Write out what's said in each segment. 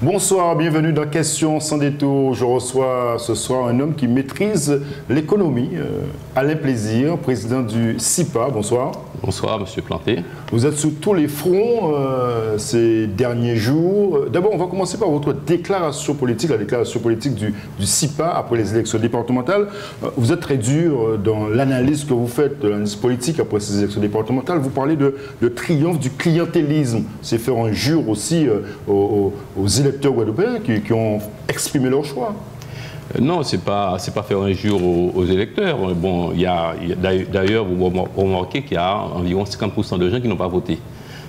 Bonsoir, bienvenue dans Questions sans détour. Je reçois ce soir un homme qui maîtrise l'économie, Alain Plaisir, président du CIPA. Bonsoir. Bonsoir, monsieur Planté. Vous êtes sous tous les fronts ces derniers jours. D'abord, on va commencer par votre déclaration politique, la déclaration politique du CIPA après les élections départementales. Vous êtes très dur dans l'analyse que vous faites de l'analyse politique après ces élections départementales. Vous parlez de triomphe du clientélisme. C'est faire injure aussi aux électeurs guadeloupéens qui ont exprimé leur choix. Non, c'est pas faire injure aux électeurs. Bon, d'ailleurs, vous remarquez qu'il y a environ 50% de gens qui n'ont pas voté.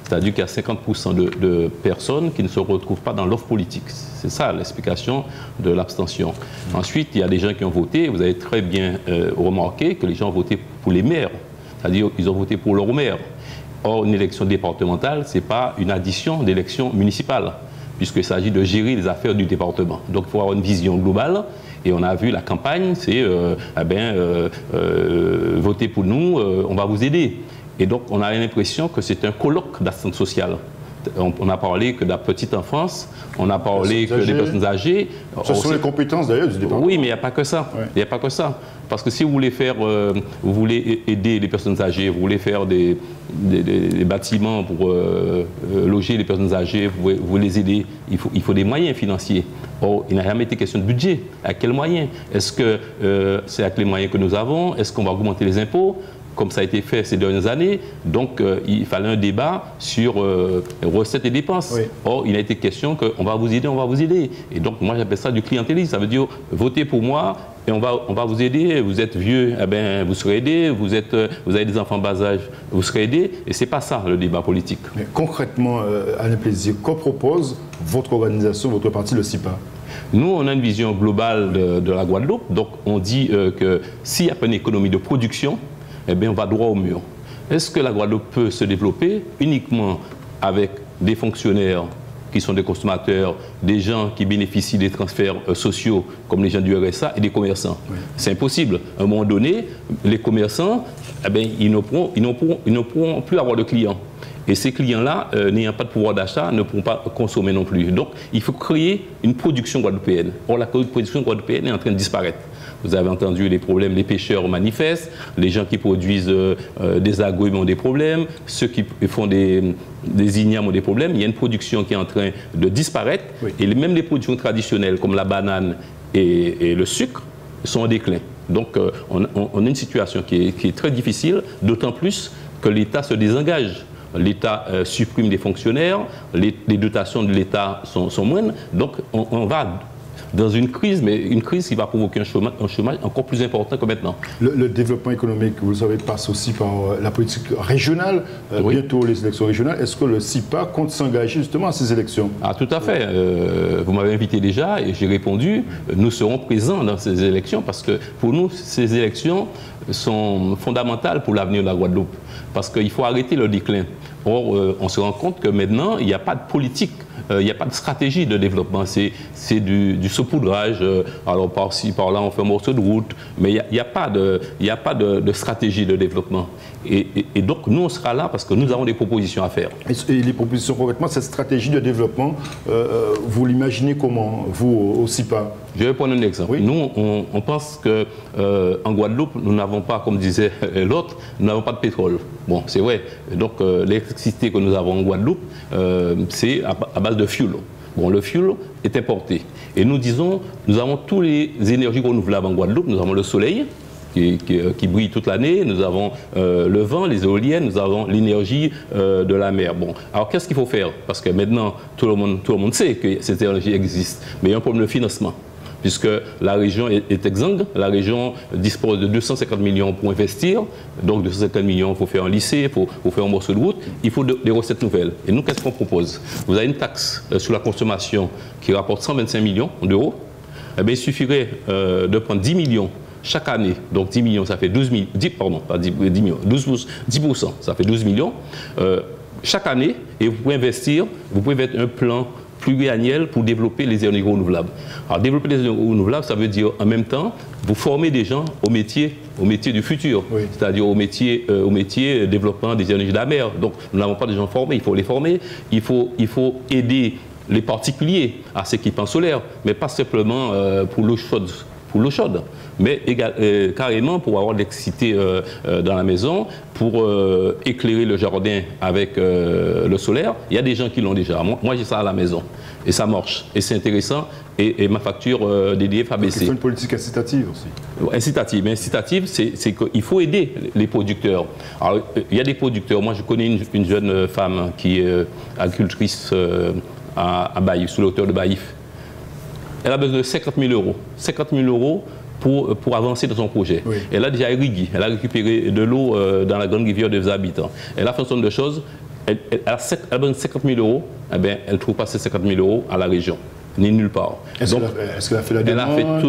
C'est-à-dire qu'il y a 50% de personnes qui ne se retrouvent pas dans l'offre politique. C'est ça l'explication de l'abstention. Ensuite, il y a des gens qui ont voté. Vous avez très bien remarqué que les gens ont voté pour les maires. C'est-à-dire qu'ils ont voté pour leur maire. Or, une élection départementale, ce n'est pas une addition d'élections municipales, puisqu'il s'agit de gérer les affaires du département. Donc, il faut avoir une vision globale. Et on a vu la campagne, c'est votez pour nous, on va vous aider. Et donc, on a l'impression que c'est un colloque d'assistance sociale. On a parlé que de la petite enfance, on a parlé que des personnes âgées. Ce sont les compétences d'ailleurs du département. Oui, mais il n'y a pas que ça. Il n'y a pas que ça. Parce que si vous voulez faire, vous voulez aider les personnes âgées, vous voulez faire des bâtiments pour loger les personnes âgées, vous voulez les aider, il faut des moyens financiers. Or, il n'a jamais été question de budget. À quels moyens? Est-ce que c'est avec les moyens que nous avons? Est-ce qu'on va augmenter les impôts, comme ça a été fait ces dernières années? Donc, il fallait un débat sur recettes et dépenses. Oui. Or, il a été question qu'on va vous aider, on va vous aider. Et donc, moi, j'appelle ça du clientélisme. Ça veut dire, votez pour moi et on va vous aider. Vous êtes vieux, eh ben, vous serez aidé. Vous avez des enfants bas âge, vous serez aidé. Et ce n'est pas ça, le débat politique. Mais concrètement, Alain Plaisir, que propose votre organisation, votre parti, le CIPA? Nous, on a une vision globale de la Guadeloupe. Donc, on dit que s'il n'y a pas une économie de production, eh bien, on va droit au mur. Est-ce que la Guadeloupe peut se développer uniquement avec des fonctionnaires qui sont des consommateurs, des gens qui bénéficient des transferts sociaux, comme les gens du RSA, et des commerçants? Oui. C'est impossible. À un moment donné, les commerçants, eh bien, ils ne pourront plus avoir de clients. Et ces clients-là, n'ayant pas de pouvoir d'achat, ne pourront pas consommer non plus. Donc, il faut créer une production guadeloupéenne. Or, la production guadeloupéenne est en train de disparaître. Vous avez entendu les problèmes, les pêcheurs manifestent, les gens qui produisent des agrumes ont des problèmes, ceux qui font des ignames ont des problèmes. Il y a une production qui est en train de disparaître. Oui. Et même les productions traditionnelles, comme la banane et le sucre, sont en déclin. Donc, on a une situation qui est très difficile, d'autant plus que l'État se désengage. L'État supprime des fonctionnaires, les dotations de l'État sont moindres. Donc, on va dans une crise, mais une crise qui va provoquer un chômage encore plus important que maintenant. Le développement économique, vous le savez, passe aussi par la politique régionale. Oui. Bientôt les élections régionales. Est-ce que le CIPA compte s'engager justement à ces élections? Ah, tout à fait. Vous m'avez invité déjà et j'ai répondu. Nous serons présents dans ces élections parce que pour nous, ces élections sont fondamentales pour l'avenir de la Guadeloupe. Parce qu'il faut arrêter le déclin. Or, on se rend compte que maintenant, il n'y a pas de politique, il n'y a pas de stratégie de développement. C'est du saupoudrage. Alors, par-ci, par-là, on fait un morceau de route, mais il n'y a pas de stratégie de développement. Et donc, nous, on sera là parce que nous avons des propositions à faire. Et les propositions, concrètement, cette stratégie de développement, vous l'imaginez comment, vous, au CIPA? Je vais prendre un exemple. Oui. Nous, on pense qu'en Guadeloupe, nous n'avons pas, comme disait l'autre, nous n'avons pas de pétrole. Bon, c'est vrai. Donc, l'électricité que nous avons en Guadeloupe, c'est à base de fuel. Bon, le fuel est importé. Et nous disons, nous avons toutes les énergies renouvelables en Guadeloupe. Nous avons le soleil, qui brille toute l'année, nous avons le vent, les éoliennes, nous avons l'énergie de la mer. Bon, alors qu'est-ce qu'il faut faire? Parce que maintenant, tout le monde sait que cette énergie existe, mais il y a un problème de financement. Puisque la région est exsangue, la région dispose de 250 millions pour investir, donc 250 millions, il faut faire un lycée, il faut faire un morceau de route, il faut des recettes nouvelles. Et nous, qu'est-ce qu'on propose? Vous avez une taxe sur la consommation qui rapporte 125 millions d'euros, eh bien, il suffirait de prendre 10 millions chaque année, donc 10 millions, ça fait 12 millions, 10 millions, 10%, ça fait 12 millions, chaque année, et vous pouvez investir, vous pouvez mettre un plan pluriannuel pour développer les énergies renouvelables. Alors, développer les énergies renouvelables, ça veut dire en même temps, vous formez des gens au métier du futur, oui. C'est-à-dire au métier développement des énergies de la mer. Donc, nous n'avons pas de gens formés, il faut les former, il faut aider les particuliers à ces équipements solaires, mais pas simplement pour l'eau chaude, mais carrément pour avoir de l'électricité dans la maison, pour éclairer le jardin avec le solaire. Il y a des gens qui l'ont déjà. Moi j'ai ça à la maison et ça marche et c'est intéressant et ma facture d'EDF a baissé. Il faut une politique incitative aussi. Incitative, c'est qu'il faut aider les producteurs. Alors, il y a des producteurs. Moi je connais une jeune femme qui est agricultrice à Baïf, sous la hauteur de Baïf. Elle a besoin de 50 000 euros. 50 000 euros pour avancer dans son projet. Oui. Elle a déjà irrigué, elle a récupéré de l'eau dans la grande rivière des habitants. Elle a fait un certain nombre de choses. Elle a besoin de 50 000 euros. Eh bien, elle ne trouve pas ces 50 000 euros à la région, ni nulle part. Est-ce qu'elle a fait la demande? Elle a fait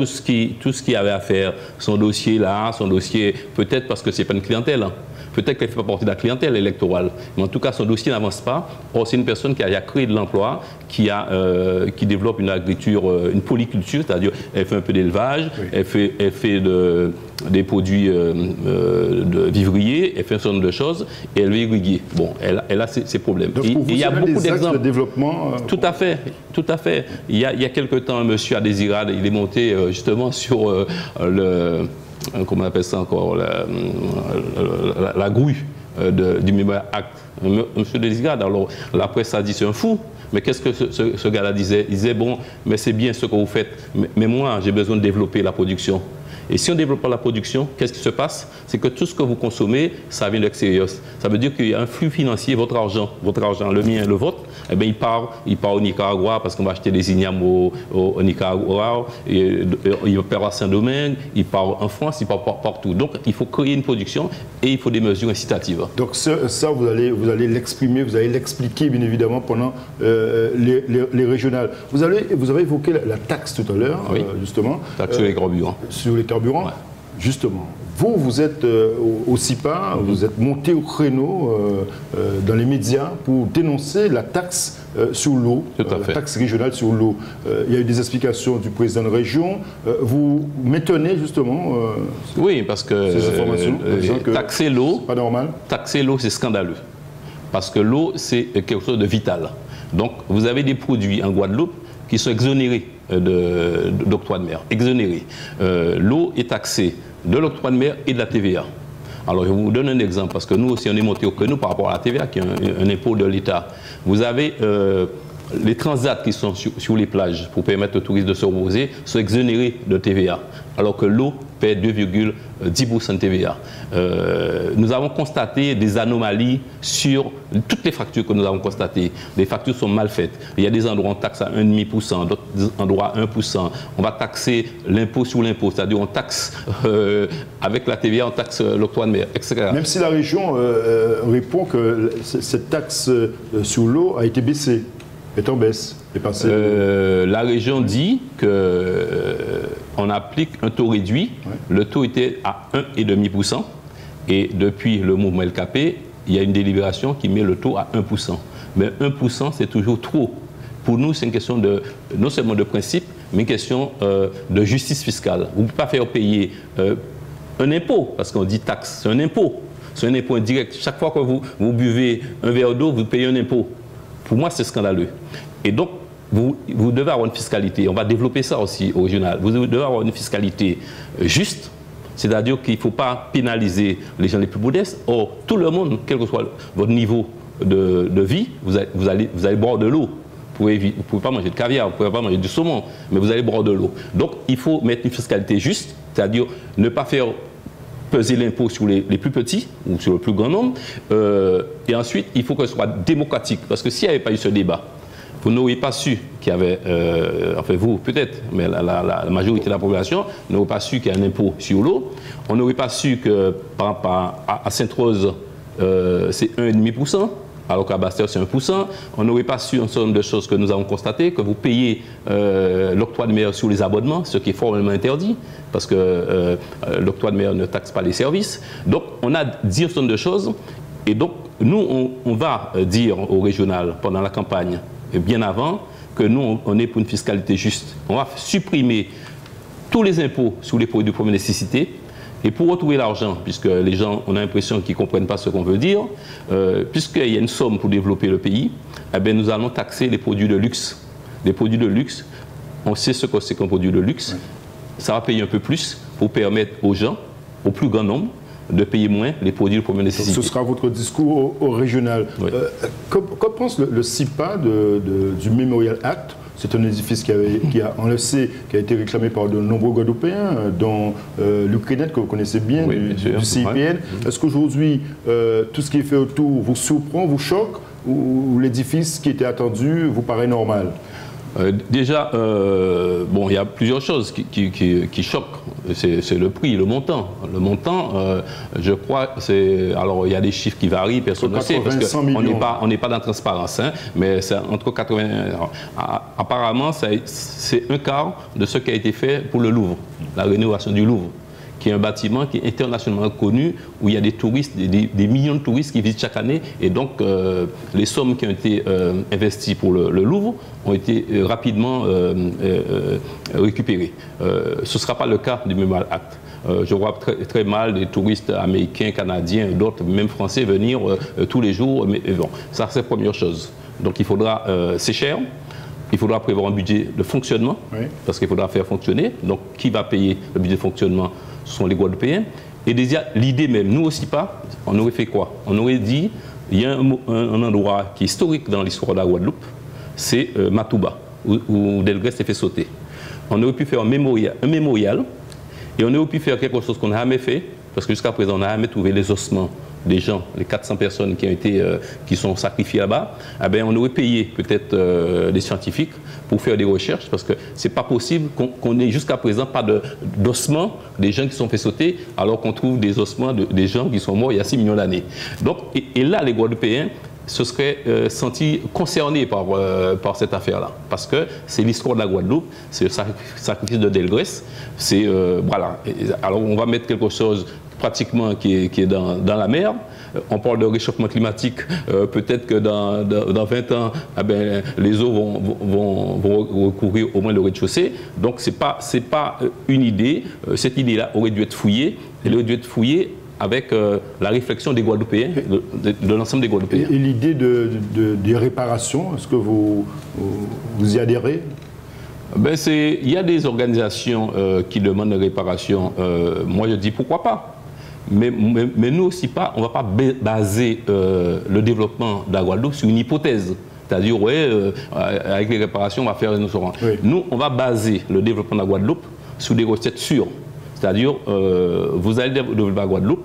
tout ce qu'il y avait à faire. Son dossier là, son dossier, peut-être parce que ce n'est pas une clientèle. Hein. Peut-être qu'elle ne fait pas partie de la clientèle électorale. Mais en tout cas, son dossier n'avance pas. Or, c'est une personne qui a créé de l'emploi, qui développe une agriculture, une polyculture, c'est-à-dire elle fait un peu d'élevage, oui. elle fait des produits de vivrier, elle fait un certain nombre de choses et elle veut irriguer. Bon, elle a ses problèmes. Donc, il y a beaucoup d'exemples de développement. Tout à fait, tout à fait. Il y a quelque temps, un monsieur à Désirade, il est monté justement sur comment on appelle ça encore, la grue du Mémoire Acte. Monsieur Désirade, alors la presse a dit c'est un fou. Mais qu'est-ce que ce gars-là disait? Il disait, bon, mais c'est bien ce que vous faites, mais moi, j'ai besoin de développer la production. Et si on ne développe pas la production, qu'est-ce qui se passe? C'est que tout ce que vous consommez, ça vient de l'extérieur. Ça veut dire qu'il y a un flux financier, votre argent, le mien, le vôtre, eh bien, il part au Nicaragua parce qu'on va acheter des ignames au Nicaragua, il part à Saint-Domingue, il part en France, il part partout. Donc, il faut créer une production et il faut des mesures incitatives. Donc, ça vous allez l'exprimer, vous allez l'expliquer, bien évidemment, pendant les régionales. Vous avez évoqué la taxe tout à l'heure, oui. Justement. Taxe sur les carburants. Sur les carburants. Ouais. Justement, vous êtes au CIPA, vous êtes monté au créneau dans les médias pour dénoncer la taxe sur l'eau, la taxe régionale sur l'eau. Il y a eu des explications du président de région. Vous m'étonnez justement oui, parce que, ces informations, taxer l'eau, pas normal. Taxer l'eau, c'est scandaleux. Parce que l'eau, c'est quelque chose de vital. Donc, vous avez des produits en Guadeloupe qui sont exonérés d'octroi de mer. Exonérés. L'eau est taxée de l'octroi de mer et de la TVA. Alors, je vous donne un exemple, parce que nous aussi, on est monté au créneau par rapport à la TVA, qui est un impôt de l'État. Vous avez les transats qui sont sur les plages pour permettre aux touristes de se reposer sont exonérés de TVA, alors que l'eau paie 2,10% de TVA. Nous avons constaté des anomalies sur toutes les factures que nous avons constatées. Les factures sont mal faites. Il y a des endroits où on taxe à 1,5%, d'autres endroits à 1%. On va taxer l'impôt sur l'impôt, c'est-à-dire on taxe avec la TVA, on taxe l'octroi de mer, etc. Même si la région répond que cette taxe sur l'eau a été baissée. Est en baisse, est passé. La région dit qu'on applique un taux réduit. Ouais. Le taux était à 1,5%. Et depuis le mouvement LKP, il y a une délibération qui met le taux à 1%. Mais 1%, c'est toujours trop. Pour nous, c'est une question non seulement de principe, mais une question de justice fiscale. Vous ne pouvez pas faire payer un impôt, parce qu'on dit taxe, c'est un impôt. C'est un impôt indirect. Chaque fois que vous buvez un verre d'eau, vous payez un impôt. Pour moi, c'est scandaleux. Et donc, vous devez avoir une fiscalité. On va développer ça aussi au régional. Vous devez avoir une fiscalité juste, c'est-à-dire qu'il ne faut pas pénaliser les gens les plus modestes. Or, tout le monde, quel que soit votre niveau de vie, vous allez boire de l'eau. Vous ne pouvez pas manger de caviar, vous ne pouvez pas manger du saumon, mais vous allez boire de l'eau. Donc, il faut mettre une fiscalité juste, c'est-à-dire ne pas faire peser l'impôt sur les plus petits ou sur le plus grand nombre. Et ensuite, il faut que ce soit démocratique. Parce que s'il n'y avait pas eu ce débat, vous n'auriez pas su qu'il y avait, enfin vous peut-être, mais la majorité de la population n'aurait pas su qu'il y a un impôt sur l'eau. On n'aurait pas su que, par exemple, à Sainte-Rose, c'est 1,5%. Alors qu'à Bastère, c'est 1%. On n'aurait pas su un certain nombre de choses que nous avons constatées, que vous payez l'octroi de mer sur les abonnements, ce qui est formellement interdit, parce que l'octroi de mer ne taxe pas les services. Donc, on a dit un certain nombre de choses, et donc, nous, on va dire au régional, pendant la campagne, et bien avant, que nous, on est pour une fiscalité juste. On va supprimer tous les impôts sur les produits de première nécessité. Et pour retrouver l'argent, puisque les gens, on a l'impression qu'ils ne comprennent pas ce qu'on veut dire, puisqu'il y a une somme pour développer le pays, eh bien, nous allons taxer les produits de luxe. des produits de luxe. On sait ce que c'est qu'un produit de luxe. Ça va payer un peu plus pour permettre aux gens, au plus grand nombre, de payer moins les produits de première nécessité. Ce sera votre discours au régional. Oui. Que pense le CIPA du Memorial Act? C'est un édifice qui a été réclamé par de nombreux Guadeloupéens, dont l'Ukraine que vous connaissez bien, oui, du CIPN. Ouais. Est-ce qu'aujourd'hui, tout ce qui est fait autour vous surprend, vous choque, ou l'édifice qui était attendu vous paraît normal? Déjà, bon, il y a plusieurs choses qui choquent. C'est le prix, le montant. Le montant, je crois, alors il y a des chiffres qui varient, personne ne sait, parce qu'on n'est pas dans la transparence, hein, mais c'est entre 80... apparemment, c'est un quart de ce qui a été fait pour le Louvre, la rénovation du Louvre, qui est un bâtiment qui est internationalement connu, où il y a des touristes, des millions de touristes qui visitent chaque année. Et donc, les sommes qui ont été investies pour le Louvre ont été rapidement récupérées. Ce ne sera pas le cas du Memorial Act. Je vois très mal des touristes américains, canadiens, d'autres, même français, venir tous les jours. Mais bon, ça, c'est la première chose. Donc, il faudra... c'est cher. Il faudra prévoir un budget de fonctionnement, oui, parce qu'il faudra faire fonctionner. Donc, qui va payer le budget de fonctionnement? Ce sont les Guadeloupéens. Et déjà, l'idée même, nous aussi pas, on aurait fait quoi? On aurait dit, il y a un endroit qui est historique dans l'histoire de la Guadeloupe, c'est Matouba, où Delgrès s'est fait sauter. On aurait pu faire un mémorial, et on aurait pu faire quelque chose qu'on n'a jamais fait, parce que jusqu'à présent, on n'a jamais trouvé les ossements des gens, les 400 personnes qui sont sacrifiées là-bas. Eh bien, on aurait payé peut-être des scientifiques pour faire des recherches, parce que ce n'est pas possible qu'on ait jusqu'à présent pas d'ossements des gens qui sont fait sauter, alors qu'on trouve des ossements des gens qui sont morts il y a 6 millions d'années. Donc, et là, les Guadeloupéens se seraient sentis concernés par cette affaire-là, parce que c'est l'histoire de la Guadeloupe, c'est le sacrifice de Delgrès, c'est voilà. Alors, on va mettre quelque chose pratiquement qui est dans la mer. On parle de réchauffement climatique, peut-être que dans 20 ans, eh bien, les eaux vont recouvrir au moins le rez-de-chaussée. Donc, c'est pas une idée. Cette idée-là aurait dû être fouillée. Elle aurait dû être fouillée avec la réflexion des Guadeloupéens, de l'ensemble des Guadeloupéens. Et l'idée des réparations, est-ce que vous y adhérez? Ben il y a des organisations qui demandent des réparations. Moi, je dis pourquoi pas. Mais nous aussi pas, on ne va pas baser le développement de la Guadeloupe sur une hypothèse. C'est-à-dire, ouais, avec les réparations, on va faire une restaurant. Oui. Nous, on va baser le développement de la Guadeloupe sur des recettes sûres. C'est-à-dire, vous allez développer la Guadeloupe,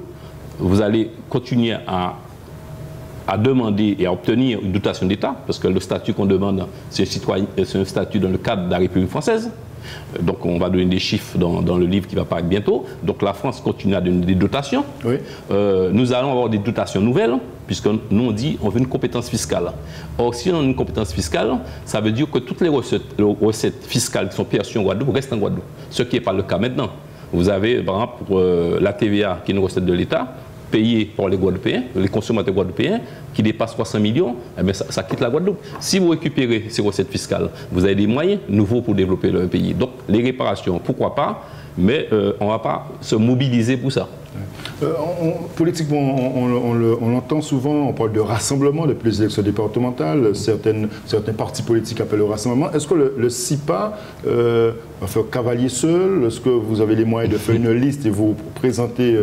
vous allez continuer à demander et à obtenir une dotation d'État, parce que le statut qu'on demande, c'est un statut dans le cadre de la République française. Donc on va donner des chiffres dans le livre qui va paraître bientôt. Donc la France continue à donner des dotations. Oui. Nous allons avoir des dotations nouvelles, puisque nous on dit on veut une compétence fiscale. Or si on a une compétence fiscale, ça veut dire que toutes les recettes fiscales qui sont perçues en Guadeloupe restent en Guadeloupe. Ce qui n'est pas le cas maintenant. Vous avez par exemple pour la TVA qui est une recette de l'État, payée par les Guadeloupéens, les consommateurs guadeloupéens, qui dépassent 300 millions, eh bien ça quitte la Guadeloupe. Si vous récupérez ces recettes fiscales, vous avez des moyens nouveaux pour développer le pays. Donc les réparations, pourquoi pas, mais on ne va pas se mobiliser pour ça. Politiquement, on l'entend souvent, on parle de rassemblement depuis les élections départementales, certains partis politiques appellent le rassemblement. Est-ce que le CIPA va faire cavalier seul? Est-ce que vous avez les moyens de faire une liste et vous présenter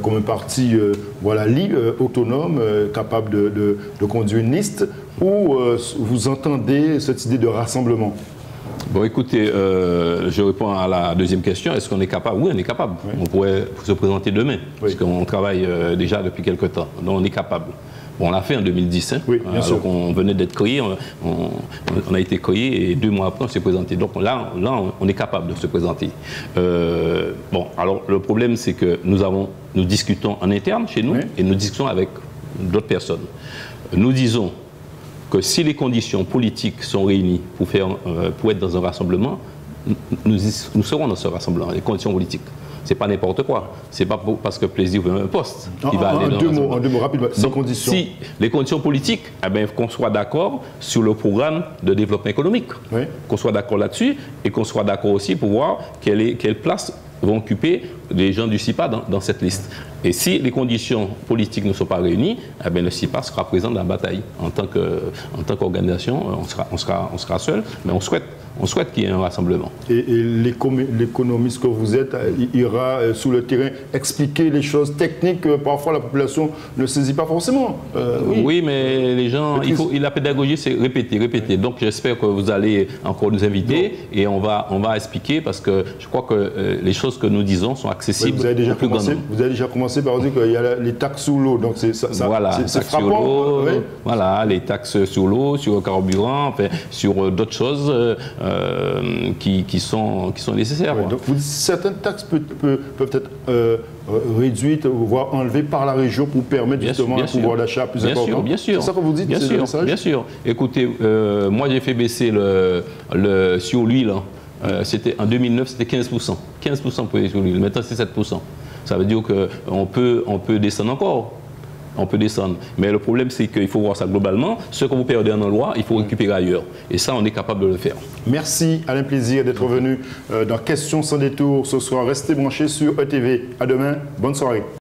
comme un parti voilà, autonome, capable de conduire une liste, ou vous entendez cette idée de rassemblement? Bon, écoutez, je réponds à la deuxième question. Est-ce qu'on est capable? Oui, on est capable. Oui. On pourrait se présenter demain, oui, parce qu'on travaille déjà depuis quelques temps. Donc, on est capable. Bon, on l'a fait en 2010. Hein, oui, bien sûr. On venait d'être créé, on a été créé et 2 mois après, on s'est présenté. Donc là, on est capable de se présenter. Bon, alors, le problème, c'est que nous discutons en interne chez nous, oui, et nous discutons avec d'autres personnes. Nous disons que si les conditions politiques sont réunies pour être dans un rassemblement, nous serons dans ce rassemblement, les conditions politiques. Ce n'est pas n'importe quoi. Ce n'est pas parce que plaisir veut un poste qui va aller dans en deux mots rapidement. Donc, conditions. Si les conditions politiques, eh bien, qu'on soit d'accord sur le programme de développement économique, oui, qu'on soit d'accord là-dessus, et qu'on soit d'accord aussi pour voir quelle place vont occuper les gens du CIPA dans cette liste. Et si les conditions politiques ne sont pas réunies, eh bien, le CIPA sera présent dans la bataille. En tant qu'organisation, on sera seul, mais on souhaite qu'il y ait un rassemblement. Et l'économiste que vous êtes ira sur le terrain expliquer les choses techniques que parfois la population ne saisit pas forcément. Oui, mais les gens, la pédagogie, c'est répéter. Donc j'espère que vous allez encore nous inviter et on va expliquer parce que je crois que les choses que nous disons sont accessibles. Vous avez déjà commencé par dire qu'il y a les taxes sur l'eau. Donc c'est frappant. Voilà, les taxes sur l'eau, sur le carburant, enfin, sur d'autres choses qui sont nécessaires. Ouais, donc vous dites certaines taxes peuvent être réduites, voire enlevées par la région pour permettre justement un pouvoir d'achat plus important. Bien sûr. C'est ça que vous dites, bien sûr. Écoutez, moi j'ai fait baisser sur l'huile. En 2009, c'était 15%. 15% pour l'huile. Maintenant, c'est 7%. Ça veut dire qu'on peut descendre encore. On peut descendre. Mais le problème, c'est qu'il faut voir ça globalement. Ce que vous perdez en endroit, il faut récupérer ailleurs. Et ça, on est capable de le faire. Merci, Alain Plaisir, d'être venu dans Questions sans détour ce soir. Restez branchés sur ETV. À demain. Bonne soirée.